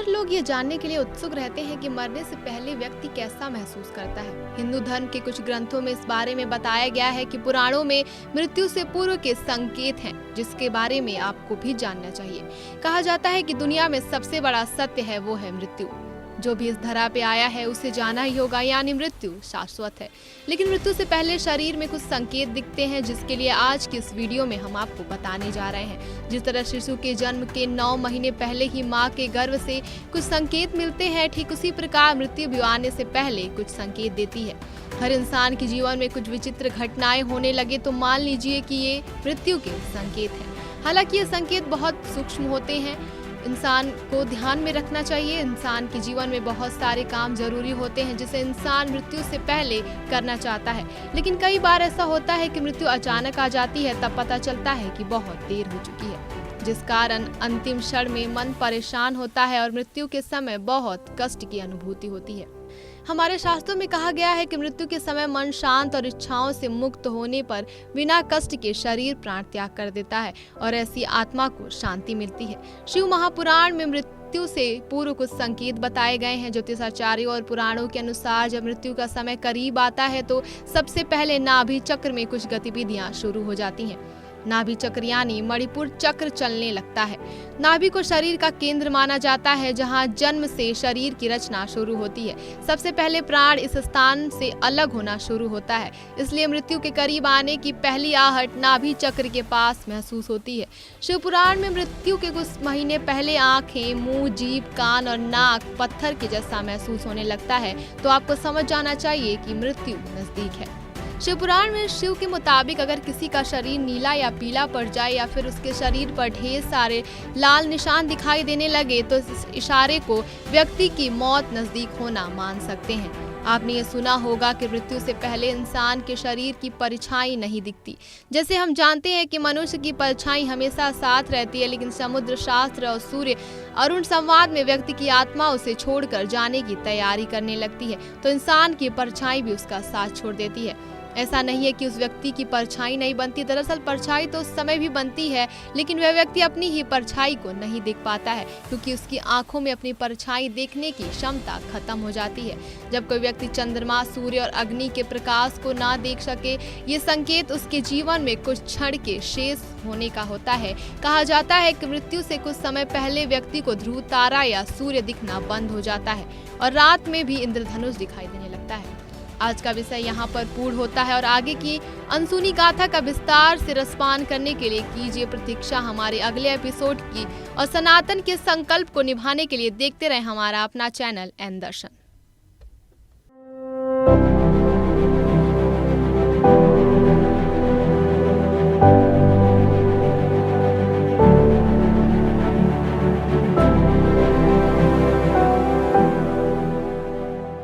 अक्सर लोग ये जानने के लिए उत्सुक रहते हैं कि मरने से पहले व्यक्ति कैसा महसूस करता है। हिंदू धर्म के कुछ ग्रंथों में इस बारे में बताया गया है कि पुराणों में मृत्यु से पूर्व के संकेत हैं, जिसके बारे में आपको भी जानना चाहिए। कहा जाता है कि दुनिया में सबसे बड़ा सत्य है वो है मृत्यु। जो भी इस धरा पे आया है उसे जाना ही होगा, यानी मृत्यु शाश्वत है। लेकिन मृत्यु से पहले शरीर में कुछ संकेत दिखते हैं, जिसके लिए आज की इस वीडियो में हम आपको बताने जा रहे हैं। जिस तरह शिशु के जन्म के 9 महीने पहले ही माँ के गर्भ से कुछ संकेत मिलते हैं, ठीक उसी प्रकार मृत्यु भी आने से पहले कुछ संकेत देती है। हर इंसान के जीवन में कुछ विचित्र घटनाएं होने लगे तो मान लीजिए कि ये मृत्यु के संकेत हैं। हालांकि ये संकेत बहुत सूक्ष्म होते हैं, इंसान को ध्यान में रखना चाहिए। इंसान के जीवन में बहुत सारे काम जरूरी होते हैं जिसे इंसान मृत्यु से पहले करना चाहता है, लेकिन कई बार ऐसा होता है कि मृत्यु अचानक आ जाती है। तब पता चलता है कि बहुत देर हो चुकी है, जिस कारण अंतिम क्षण में मन परेशान होता है और मृत्यु के समय बहुत कष्ट की अनुभूति होती है। हमारे शास्त्रों में कहा गया है कि मृत्यु के समय मन शांत और इच्छाओं से मुक्त होने पर बिना कष्ट के शरीर प्राण त्याग कर देता है और ऐसी आत्मा को शांति मिलती है। शिव महापुराण में मृत्यु से पूर्व कुछ संकेत बताए गए हैं। ज्योतिषाचार्यों और पुराणों के अनुसार जब मृत्यु का समय करीब आता है तो सबसे पहले नाभि चक्र में कुछ गतिविधियां शुरू हो जाती हैं। नाभि चक्र यानी मणिपुर चक्र चलने लगता है। नाभि को शरीर का केंद्र माना जाता है, जहां जन्म से शरीर की रचना शुरू होती है। सबसे पहले प्राण इस स्थान से अलग होना शुरू होता है, इसलिए मृत्यु के करीब आने की पहली आहट नाभि चक्र के पास महसूस होती है। शिव पुराण में मृत्यु के कुछ महीने पहले आंखें, मुंह, जीभ, कान और नाक पत्थर के जैसा महसूस होने लगता है, तो आपको समझ जाना चाहिए कि मृत्यु नजदीक है। शिव पुराण में शिव के मुताबिक अगर किसी का शरीर नीला या पीला पड़ जाए या फिर उसके शरीर पर ढेर सारे लाल निशान दिखाई देने लगे तो इस इशारे को व्यक्ति की मौत नजदीक होना मान सकते हैं। आपने ये सुना होगा कि मृत्यु से पहले इंसान के शरीर की परछाई नहीं दिखती। जैसे हम जानते हैं कि मनुष्य की परछाई हमेशा साथ रहती है, लेकिन समुद्र, शास्त्र और सूर्य अरुण संवाद में व्यक्ति की आत्मा उसे छोड़कर जाने की तैयारी करने लगती है, तो इंसान की परछाई भी उसका साथ छोड़ देती है। ऐसा नहीं है कि उस व्यक्ति की परछाई नहीं बनती, दरअसल परछाई तो उस समय भी बनती है, लेकिन वह व्यक्ति अपनी ही परछाई को नहीं देख पाता है, क्योंकि उसकी आंखों में अपनी परछाई देखने की क्षमता खत्म हो जाती है। जब कोई व्यक्ति चंद्रमा, सूर्य और अग्नि के प्रकाश को ना देख सके, ये संकेत उसके जीवन में कुछ क्षण के शेष होने का होता है। कहा जाता है कि मृत्यु से कुछ समय पहले व्यक्ति को ध्रुव तारा या सूर्य दिखना बंद हो जाता है और रात में भी इंद्रधनुष दिखाई देने लगता है। आज का विषय यहाँ पर पूर्ण होता है और आगे की अनसुनी गाथा का विस्तार से रसपान करने के लिए कीजिए प्रतीक्षा हमारे अगले एपिसोड की, और सनातन के संकल्प को निभाने के लिए देखते रहे हमारा अपना चैनल एन दर्शन।